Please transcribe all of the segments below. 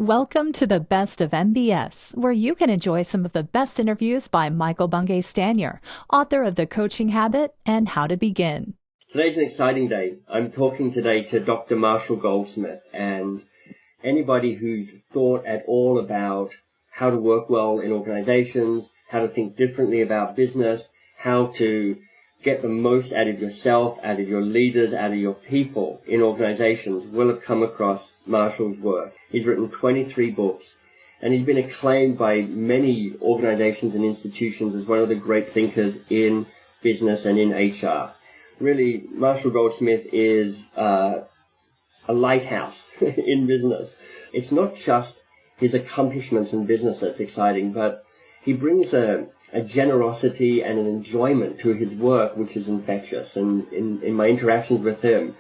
Welcome to the Best of MBS, where you can enjoy some of the best interviews by Michael Bungay Stanier, author of The Coaching Habit and How to Begin. Today's an exciting day. I'm talking today to Dr. Marshall Goldsmith, and anybody who's thought at all about how to work well in organizations, how to think differently about business, how to get the most out of yourself, out of your leaders, out of your people in organizations will have come across Marshall's work. He's written 23 books, and he's been acclaimed by many organizations and institutions as one of the great thinkers in business and in HR. Really, Marshall Goldsmith is a lighthouse in business. It's not just his accomplishments in business that's exciting, but he brings a generosity and an enjoyment to his work which is infectious. And in my interactions with him,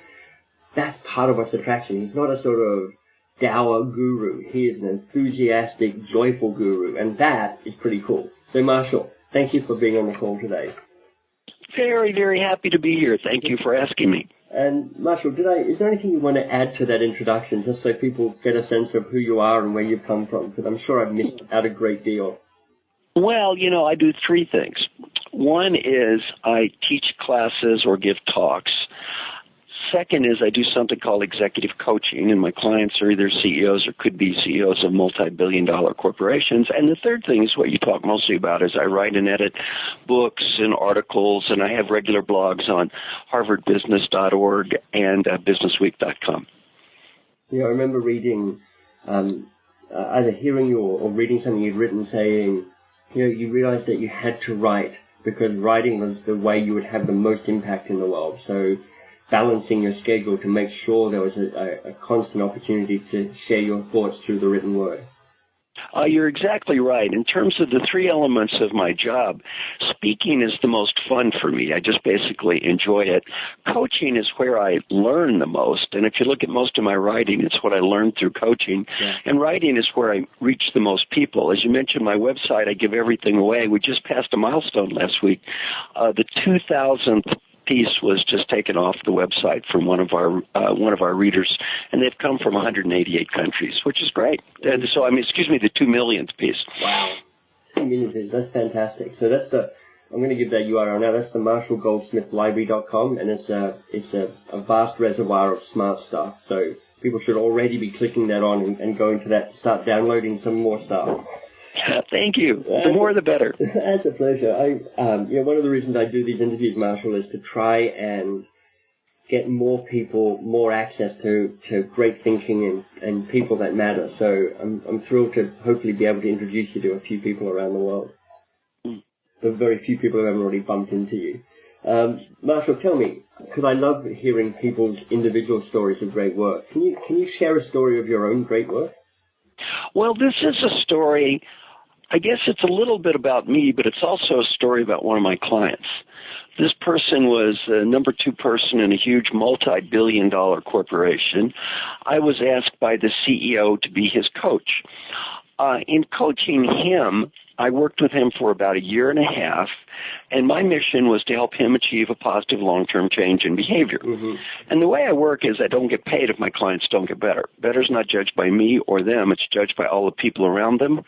that's part of what's attraction. He's not a sort of dour guru. He is an enthusiastic, joyful guru, and that is pretty cool. So Marshall, thank you for being on the call today. Very, very happy to be here. Thank you for asking me. And Marshall, is there anything you want to add to that introduction, just so people get a sense of who you are and where you've come from? Because I'm sure I've missed out a great deal. Well, I do three things. One is I teach classes or give talks. Second is I do something called executive coaching, and my clients are either CEOs or could be CEOs of multi-billion-dollar corporations. And the third thing is what you talk mostly about is I write and edit books and articles, and I have regular blogs on harvardbusiness.org and businessweek.com. Yeah, I remember reading, either hearing you or reading something you'd written saying, you realized that you had to write because writing was the way you would have the most impact in the world. So balancing your schedule to make sure there was a constant opportunity to share your thoughts through the written word. You're exactly right. In terms of the three elements of my job, speaking is the most fun for me. I just basically enjoy it. Coaching is where I learn the most. And if you look at most of my writing, it's what I learned through coaching. Yeah. And writing is where I reach the most people. As you mentioned, my website, I give everything away. We just passed a milestone last week. The 2,000th piece was just taken off the website from one of our readers, and they've come from 188 countries, which is great. The 2 millionth piece. Wow, 2 million pieces. That's fantastic. So I'm going to give that URL now. That's the MarshallGoldsmithLibrary.com, and it's a vast reservoir of smart stuff. So people should already be clicking that on and going to that to start downloading some more stuff. Thank you. The more, the better. That's a pleasure. One of the reasons I do these interviews, Marshall, is to try and get more people more access to great thinking and people that matter. So I'm thrilled to hopefully be able to introduce you to a few people around the world. The very few people who haven't already bumped into you. Marshall, tell me, because I love hearing people's individual stories of great work. Can you share a story of your own great work? Well, this is a story, I guess it's a little bit about me, but it's also a story about one of my clients. This person was the number 2 person in a huge multi-billion-dollar corporation. I was asked by the CEO to be his coach. In coaching him, I worked with him for about a year and a half, and my mission was to help him achieve a positive long-term change in behavior. Mm-hmm. And the way I work is I don't get paid if my clients don't get better. Better's not judged by me or them. It's judged by all the people around them.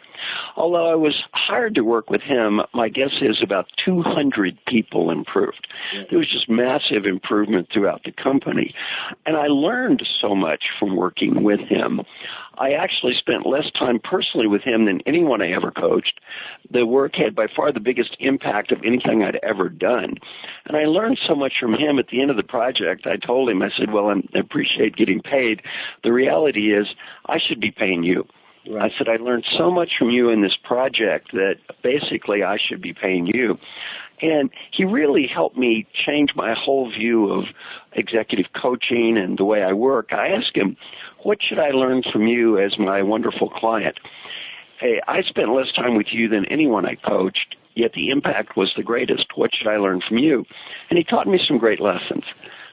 Although I was hired to work with him, my guess is about 200 people improved. Yeah. There was just massive improvement throughout the company. And I learned so much from working with him. I actually spent less time personally with him than anyone I ever coached. The work had by far the biggest impact of anything I'd ever done. And I learned so much from him at the end of the project. I told him, I said, well, I appreciate getting paid. The reality is I should be paying you. Right. I said, I learned so much from you in this project that basically I should be paying you. And he really helped me change my whole view of executive coaching and the way I work. I asked him, what should I learn from you as my wonderful client? Hey, I spent less time with you than anyone I coached, yet the impact was the greatest. What should I learn from you? And he taught me some great lessons.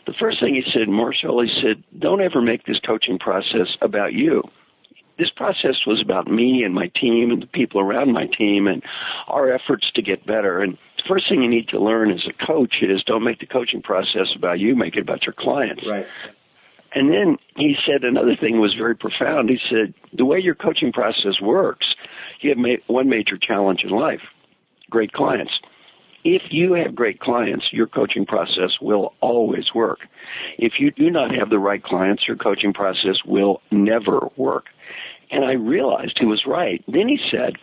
The first thing he said, Marshall, he said, don't ever make this coaching process about you. This process was about me and my team and the people around my team and our efforts to get better. And the first thing you need to learn as a coach is don't make the coaching process about you, make it about your clients. Right. And then he said another thing was very profound. He said, the way your coaching process works, you have one major challenge in life, great clients. If you have great clients, your coaching process will always work. If you do not have the right clients, your coaching process will never work. And I realized he was right. Then he said,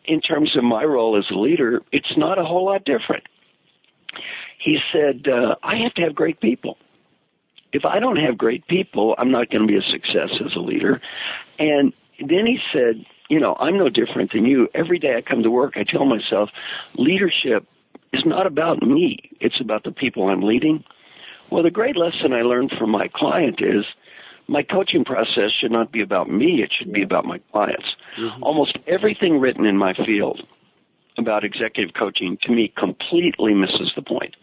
in terms of my role as a leader, it's not a whole lot different. He said, I have to have great people. If I don't have great people, I'm not going to be a success as a leader. And then he said, I'm no different than you. Every day I come to work, I tell myself, leadership is not about me. It's about the people I'm leading. Well, the great lesson I learned from my client is my coaching process should not be about me. It should be about my clients. Mm-hmm. Almost everything written in my field about executive coaching, to me, completely misses the point.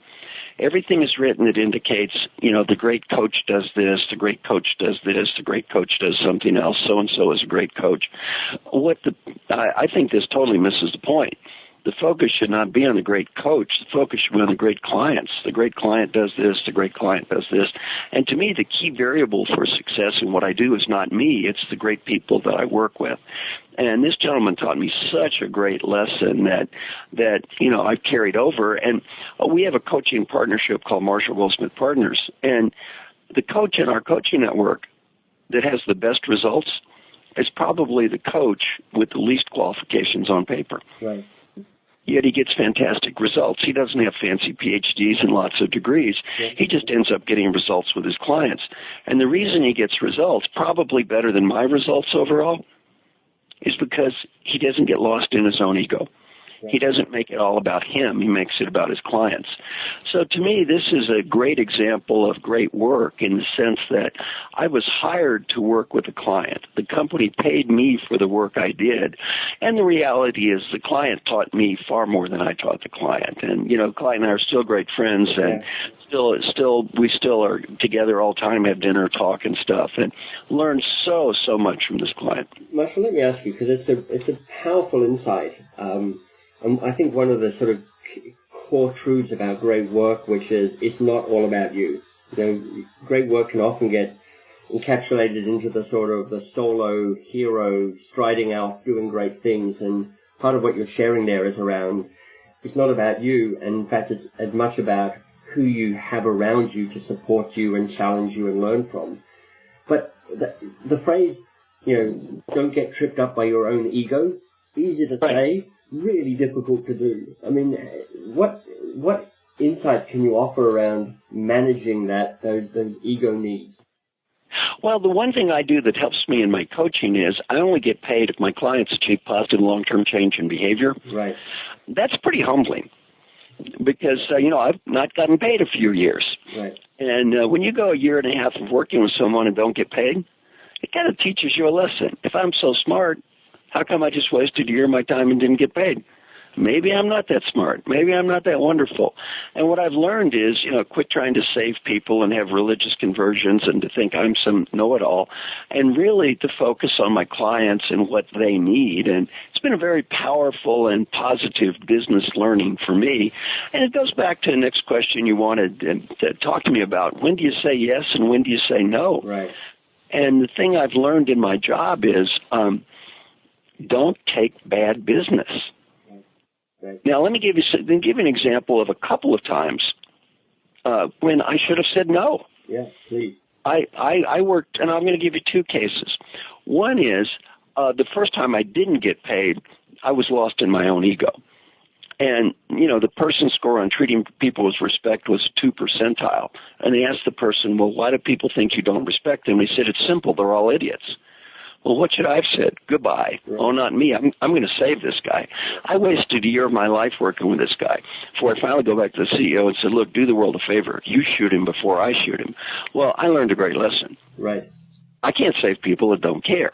Everything is written that indicates, the great coach does this, the great coach does this, the great coach does something else, so-and-so is a great coach. I think this totally misses the point. The focus should not be on the great coach. The focus should be on the great clients. The great client does this, the great client does this. And to me, the key variable for success in what I do is not me. It's the great people that I work with. And this gentleman taught me such a great lesson that I've carried over. And we have a coaching partnership called Marshall Goldsmith Partners. And the coach in our coaching network that has the best results is probably the coach with the least qualifications on paper. Right. Yet he gets fantastic results. He doesn't have fancy PhDs and lots of degrees. He just ends up getting results with his clients. And the reason he gets results, probably better than my results overall, is because he doesn't get lost in his own ego. He doesn't make it all about him. He makes it about his clients. So to me, this is a great example of great work in the sense that I was hired to work with a client. The company paid me for the work I did. And the reality is the client taught me far more than I taught the client. And, the client and I are still great friends and we still are together all the time, have dinner, talk and stuff, and learn so much from this client. Marshall, let me ask you, because it's a powerful insight. I think one of the sort of core truths about great work, which is it's not all about you. Great work can often get encapsulated into the sort of the solo hero striding out doing great things. And part of what you're sharing there is around it's not about you. And in fact, it's as much about who you have around you to support you and challenge you and learn from. But the phrase, don't get tripped up by your own ego, easy to say, really difficult to do. I mean, what insights can you offer around managing those ego needs? Well, the one thing I do that helps me in my coaching is I only get paid if my clients achieve positive long-term change in behavior. Right. That's pretty humbling because, I've not gotten paid a few years. Right. And when you go a year and a half of working with someone and don't get paid, it kind of teaches you a lesson. If I'm so smart, how come I just wasted a year of my time and didn't get paid? Maybe I'm not that smart. Maybe I'm not that wonderful. And what I've learned is, quit trying to save people and have religious conversions and to think I'm some know-it-all, and really to focus on my clients and what they need. And it's been a very powerful and positive business learning for me. And it goes back to the next question you wanted to talk to me about. When do you say yes and when do you say no? Right. And the thing I've learned in my job is don't take bad business. Right. Now, let me give you an example of a couple of times when I should have said no. Yeah, please. I worked, and I'm going to give you two cases. One is the first time I didn't get paid, I was lost in my own ego. And, the person score on treating people with respect was 2 percentile. And they asked the person, well, why do people think you don't respect them? He said, it's simple. They're all idiots. Well, what should I have said? Goodbye. Right. Oh, not me. I'm going to save this guy. I wasted a year of my life working with this guy before I finally go back to the CEO and said, look, do the world a favor. You shoot him before I shoot him. Well, I learned a great lesson. Right. I can't save people that don't care.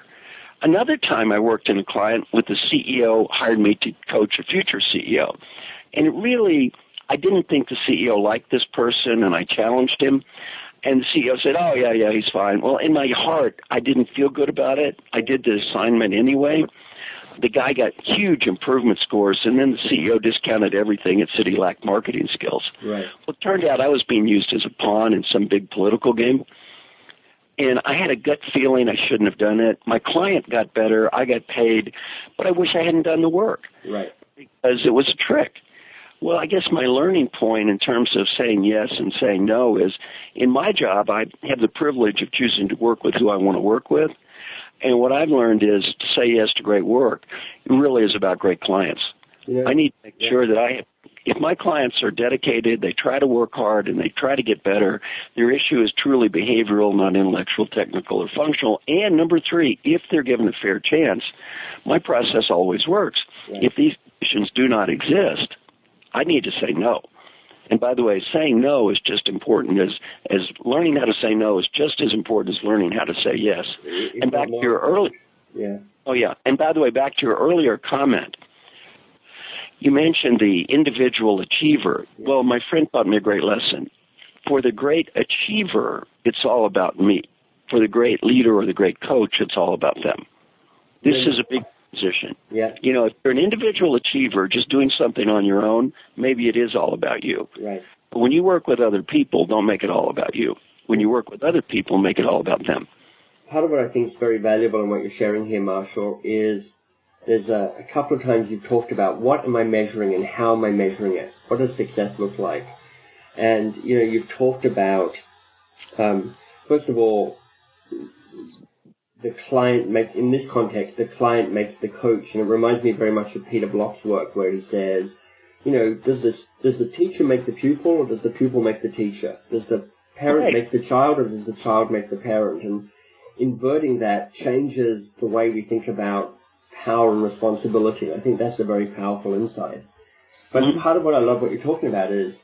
Another time I worked in a client with the CEO hired me to coach a future CEO. And really, I didn't think the CEO liked this person, and I challenged him. And the CEO said, oh, yeah, he's fine. Well, in my heart, I didn't feel good about it. I did the assignment anyway. The guy got huge improvement scores, and then the CEO discounted everything and said he lacked marketing skills. Right. Well, it turned out I was being used as a pawn in some big political game. And I had a gut feeling I shouldn't have done it. My client got better. I got paid. But I wish I hadn't done the work. Right. Because it was a trick. Well, I guess my learning point in terms of saying yes and saying no is, in my job, I have the privilege of choosing to work with who I want to work with. And what I've learned is to say yes to great work. It really is about great clients. Yeah. I need to make sure that if my clients are dedicated, they try to work hard, and they try to get better, their issue is truly behavioral, not intellectual, technical, or functional. And number three, if they're given a fair chance, my process always works. Right. If these conditions do not exist, I need to say no. And by the way, saying no is just important as learning how to say no is just as important as learning how to say yes. And back to your early, And by the way, back to your earlier comment, you mentioned the individual achiever. Well, my friend taught me a great lesson. For the great achiever, it's all about me. For the great leader or the great coach, it's all about them. This is a big position. Yeah. You know, if you're an individual achiever just doing something on your own, maybe it is all about you. Right. But when you work with other people, don't make it all about you. When you work with other people, make it all about them. Part of what I think is very valuable in what you're sharing here, Marshall, is there's a couple of times you've talked about what am I measuring and how am I measuring it? What does success look like? And, you know, you've talked about, first of all, the client makes, in this context, the client makes the coach. And it reminds me very much of Peter Block's work where he says, you know, does the teacher make the pupil or does the pupil make the teacher? Does the parent make the child or does the child make the parent? And inverting that changes the way we think about power and responsibility. I think that's a very powerful insight. But part of what I love what you're talking about is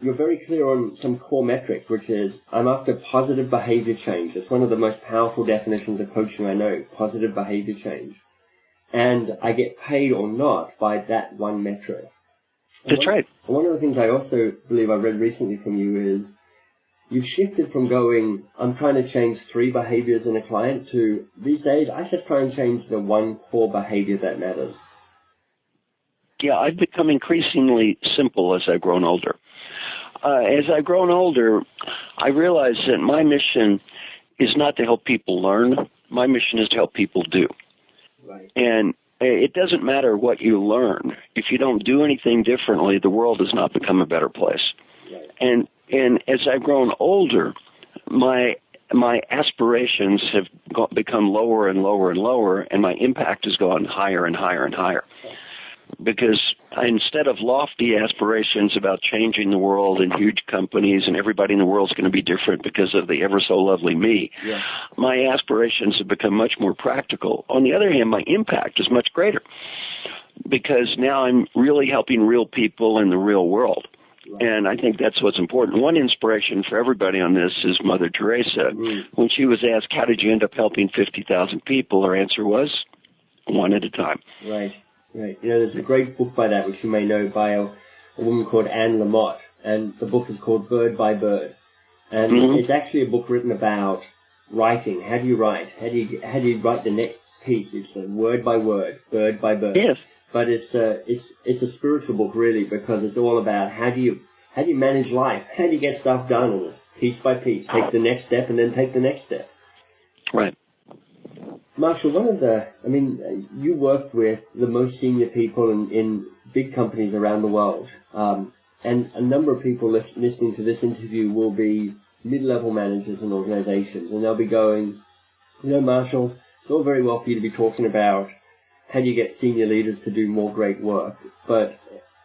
you're very clear on some core metrics, which is I'm after positive behavior change. It's one of the most powerful definitions of coaching I know, positive behavior change. And I get paid or not by that one metric. That's right. One of the things I also believe I read recently from you is you've shifted from going, I'm trying to change 3 behaviors in a client to these days, I just try and change the one core behavior that matters. Yeah, I've become increasingly simple as I've grown older. As I've grown older, I realize that my mission is not to help people learn. My mission is to help people do. Right. And it doesn't matter what you learn. If you don't do anything differently, the world does not become a better place. Right. And as I've grown older, my aspirations have become lower and lower and lower, and my impact has gone higher and higher and higher. Because instead of lofty aspirations about changing the world and huge companies and everybody in the world is going to be different because of the ever so lovely me, my aspirations have become much more practical. On the other hand, my impact is much greater because now I'm really helping real people in the real world. And I think that's what's important. One inspiration for everybody on this is Mother Teresa. When she was asked, how did you end up helping 50,000 people? Her answer was, one at a time. Right. Right. You know, there's a great book by that, which you may know, by a woman called Anne Lamott, and the book is called Bird by Bird. And it's actually a book written about writing. How do you write? How do you write the next piece? It's a word by word, bird by bird. Yes. But it's a spiritual book really, because it's all about how do you manage life? How do you get stuff done? And it's piece by piece. Take the next step and then take the next step. Right. Marshall, you work with the most senior people in big companies around the world. And a number of people listening to this interview will be mid-level managers in organizations. And they'll be going, you know, Marshall, it's all very well for you to be talking about how do you get senior leaders to do more great work. But,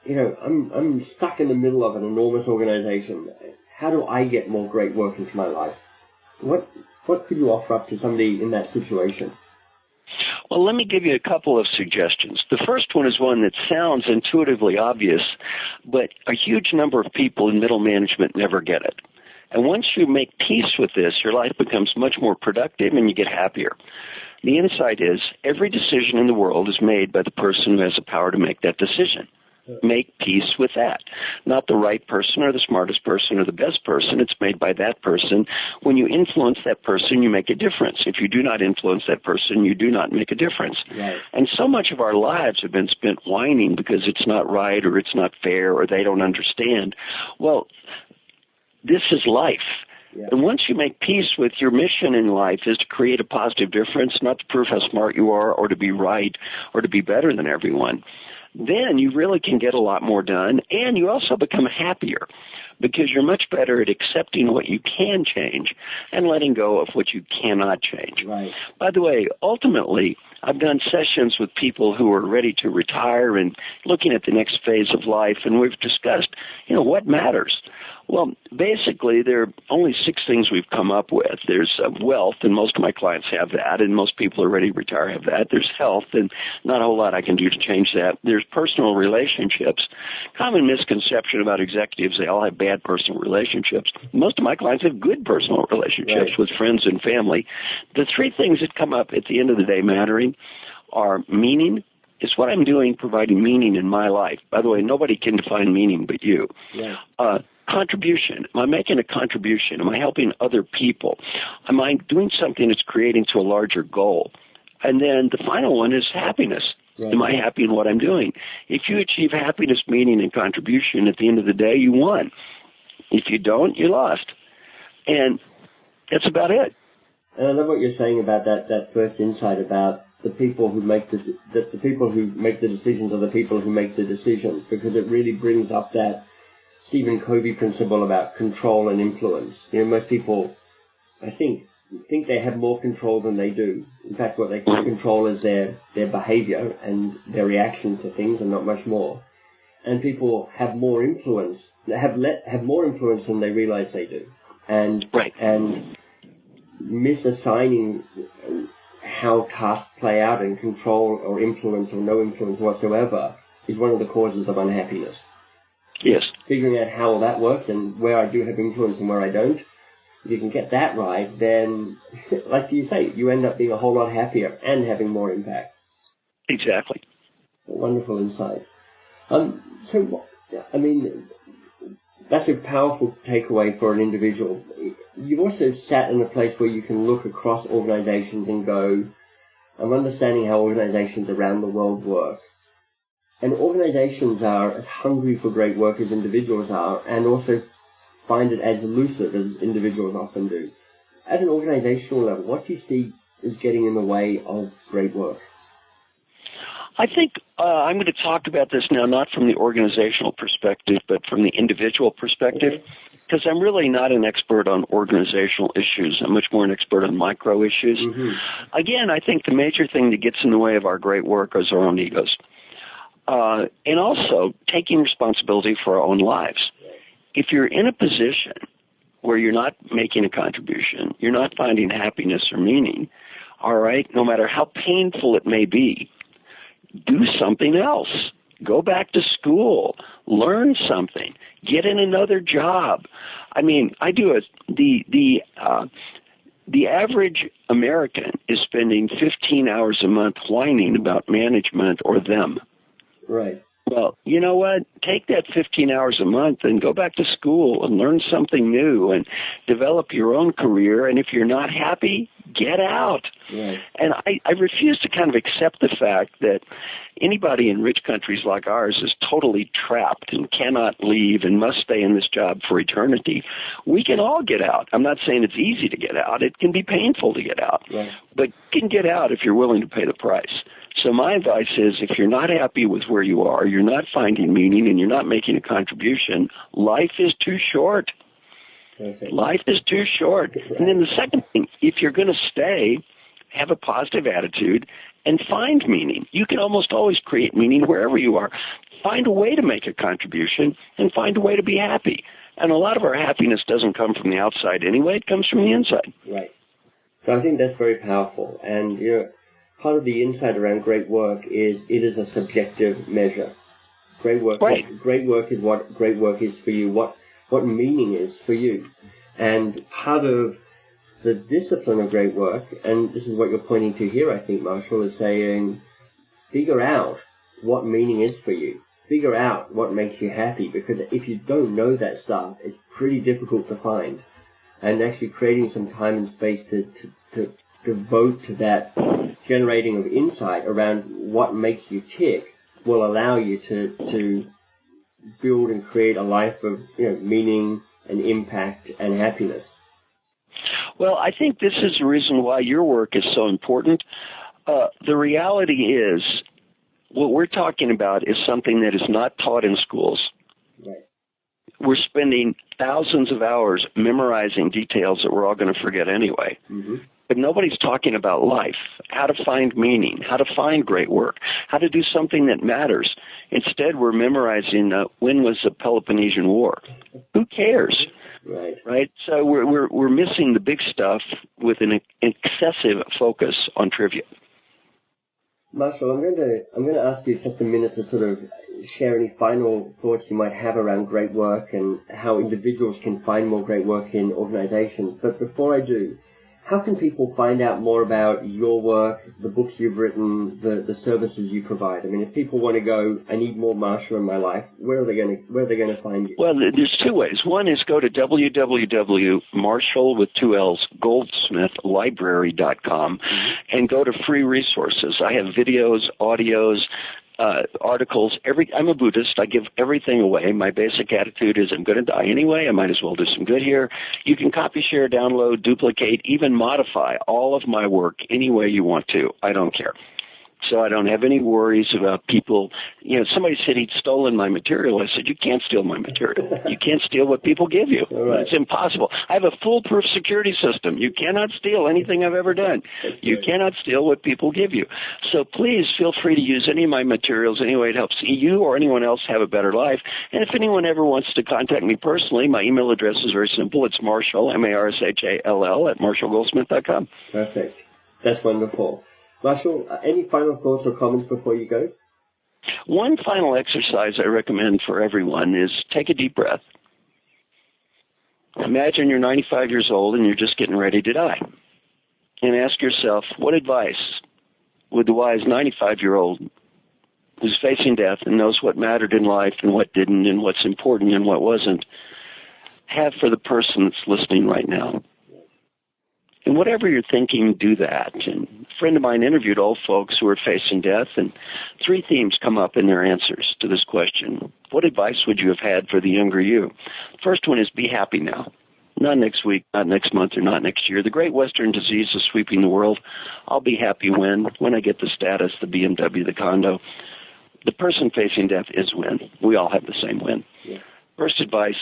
you know, I'm stuck in the middle of an enormous organization. How do I get more great work into my life? What could you offer up to somebody in that situation? Well, let me give you a couple of suggestions. The first one is one that sounds intuitively obvious, but a huge number of people in middle management never get it. And once you make peace with this, your life becomes much more productive and you get happier. The insight is every decision in the world is made by the person who has the power to make that decision. Make peace with that. Not the right person or the smartest person or the best person. It's made by that person. When you influence that person, you make a difference. If you do not influence that person, you do not make a difference. Right. And so much of our lives have been spent whining because it's not right or it's not fair or they don't understand. Well, this is life. Yeah. And once you make peace with your mission in life is to create a positive difference, not to prove how smart you are or to be right or to be better than everyone, then you really can get a lot more done, and you also become happier because you're much better at accepting what you can change and letting go of what you cannot change. Right. By the way, ultimately, I've done sessions with people who are ready to retire and looking at the next phase of life, and we've discussed, what matters. Well, basically, there are only 6 things we've come up with. There's wealth, and most of my clients have that, and most people who are ready to retire have that. There's health, and not a whole lot I can do to change that. There's personal relationships. Common misconception about executives, they all have bad personal relationships. Most of my clients have good personal relationships with friends and family. The 3 things that come up at the end of the day mattering are meaning. It's what I'm doing providing meaning in my life. By the way, nobody can define meaning but you. Yeah. Contribution. Am I making a contribution? Am I helping other people? Am I doing something that's creating to a larger goal? And then the final one is happiness. Right. Am I happy in what I'm doing? If you achieve happiness, meaning, and contribution, at the end of the day, you won. If you don't, you lost. And that's about it. And I love what you're saying about that first insight about the people who make the people who make the decisions are the people who make the decisions, because it really brings up that Stephen Covey principle about control and influence. Most people, I think they have more control than they do. In fact, what they can control is their behavior and their reaction to things, and not much more. And people have more influence, have more influence than they realize they do. And misassigning how tasks play out and control or influence or no influence whatsoever is one of the causes of unhappiness. Yes. Figuring out how all that works and where I do have influence and where I don't. If you can get that right, then, like you say, you end up being a whole lot happier and having more impact. Exactly. A wonderful insight. That's a powerful takeaway for an individual. You've also sat in a place where you can look across organizations and go, I'm understanding how organizations around the world work. And organizations are as hungry for great work as individuals are, and also find it as elusive as individuals often do. At an organizational level, what do you see is getting in the way of great work? I think I'm going to talk about this now, not from the organizational perspective, but from the individual perspective, because I'm really not an expert on organizational issues. I'm much more an expert on micro issues. Mm-hmm. Again, I think the major thing that gets in the way of our great work is our own egos. And also taking responsibility for our own lives. If you're in a position where you're not making a contribution, you're not finding happiness or meaning, all right, no matter how painful it may be, do something else. Go back to school. Learn something. Get in another job. I mean, the average American is spending 15 hours a month whining about management or them. Right. Well, you know what? Take that 15 hours a month and go back to school and learn something new and develop your own career. And if you're not happy, get out. Right. And I refuse to kind of accept the fact that anybody in rich countries like ours is totally trapped and cannot leave and must stay in this job for eternity. We can all get out. I'm not saying it's easy to get out. It can be painful to get out. Right. But you can get out if you're willing to pay the price. So my advice is, if you're not happy with where you are, you're not finding meaning, and you're not making a contribution, life is too short. Okay. Life is too short. Right. And then the second thing, if you're going to stay, have a positive attitude and find meaning. You can almost always create meaning wherever you are. Find a way to make a contribution and find a way to be happy. And a lot of our happiness doesn't come from the outside anyway. It comes from the inside. Right. So I think that's very powerful. And, part of the insight around great work is it is a subjective measure. Great work, right. Great work is what great work is for you, what meaning is for you. And part of the discipline of great work, and this is what you're pointing to here, I think, Marshall, is saying, figure out what meaning is for you. Figure out what makes you happy, because if you don't know that stuff, it's pretty difficult to find. And actually creating some time and space to devote to that generating of insight around what makes you tick will allow you to build and create a life of meaning and impact and happiness. Well, I think this is the reason why your work is so important. The reality is, what we're talking about is something that is not taught in schools. Right. We're spending thousands of hours memorizing details that we're all going to forget anyway. Mm-hmm. But nobody's talking about life, how to find meaning, how to find great work, how to do something that matters. Instead, we're memorizing when was the Peloponnesian War. Who cares? Right. So we're missing the big stuff with an excessive focus on trivia. Marshall, I'm going to ask you just a minute to sort of share any final thoughts you might have around great work and how individuals can find more great work in organizations. But before I do, how can people find out more about your work, the books you've written, the services you provide? I mean, if people want to go, I need more Marshall in my life, where are they going to find you? Well, there's two ways. One is go to www.marshall with two L's, goldsmithlibrary.com, and go to free resources. I have videos, audios, articles. I'm a Buddhist. I give everything away. My basic attitude is I'm going to die anyway. I might as well do some good here. You can copy, share, download, duplicate, even modify all of my work any way you want to. I don't care. So I don't have any worries about people. Somebody said he'd stolen my material. I said, you can't steal my material. You can't steal what people give you. Right. It's impossible. I have a foolproof security system. You cannot steal anything I've ever done. You cannot steal what people give you. So please feel free to use any of my materials any way it helps you or anyone else have a better life. And if anyone ever wants to contact me personally, my email address is very simple. It's Marshall, Marshall, at marshallgoldsmith.com. Perfect. That's wonderful. Marshall, any final thoughts or comments before you go? One final exercise I recommend for everyone is take a deep breath. Imagine you're 95 years old and you're just getting ready to die. And ask yourself, what advice would the wise 95-year-old who's facing death and knows what mattered in life and what didn't and what's important and what wasn't have for the person that's listening right now? And whatever you're thinking, do that. And a friend of mine interviewed old folks who were facing death, and three themes come up in their answers to this question. What advice would you have had for the younger you? First one is be happy now. Not next week, not next month, or not next year. The great Western disease is sweeping the world. I'll be happy when I get the status, the BMW, the condo. The person facing death is when. We all have the same win. Yeah. First advice,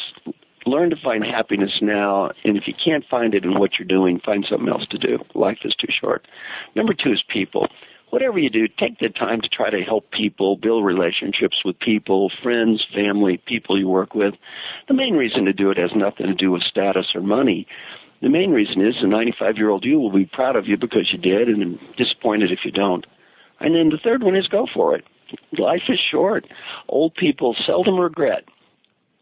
learn to find happiness now, and if you can't find it in what you're doing, find something else to do. Life is too short. Number two is people. Whatever you do, take the time to try to help people, build relationships with people, friends, family, people you work with. The main reason to do it has nothing to do with status or money. The main reason is the 95-year-old you will be proud of you because you did and disappointed if you don't. And then the third one is go for it. Life is short. Old people seldom regret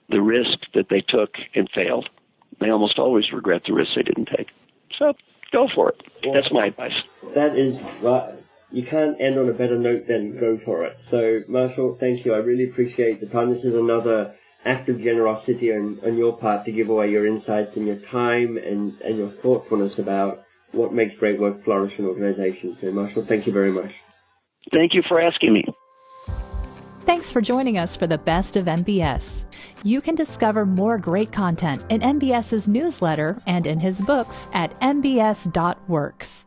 the risk that they took and failed. They almost always regret the risk they didn't take. So go for it. Awesome. That's my advice. That is right. You can't end on a better note than go for it. So, Marshall, thank you. I really appreciate the time. This is another act of generosity on your part to give away your insights and your time and your thoughtfulness about what makes great work flourish in organizations. So, Marshall, thank you very much. Thank you for asking me. Thanks for joining us for the Best of MBS. You can discover more great content in MBS's newsletter and in his books at mbs.works.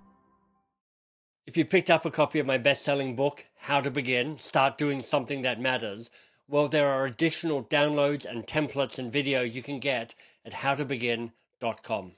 If you picked up a copy of my best-selling book, How to Begin, Start Doing Something That Matters, well, there are additional downloads and templates and videos you can get at howtobegin.com.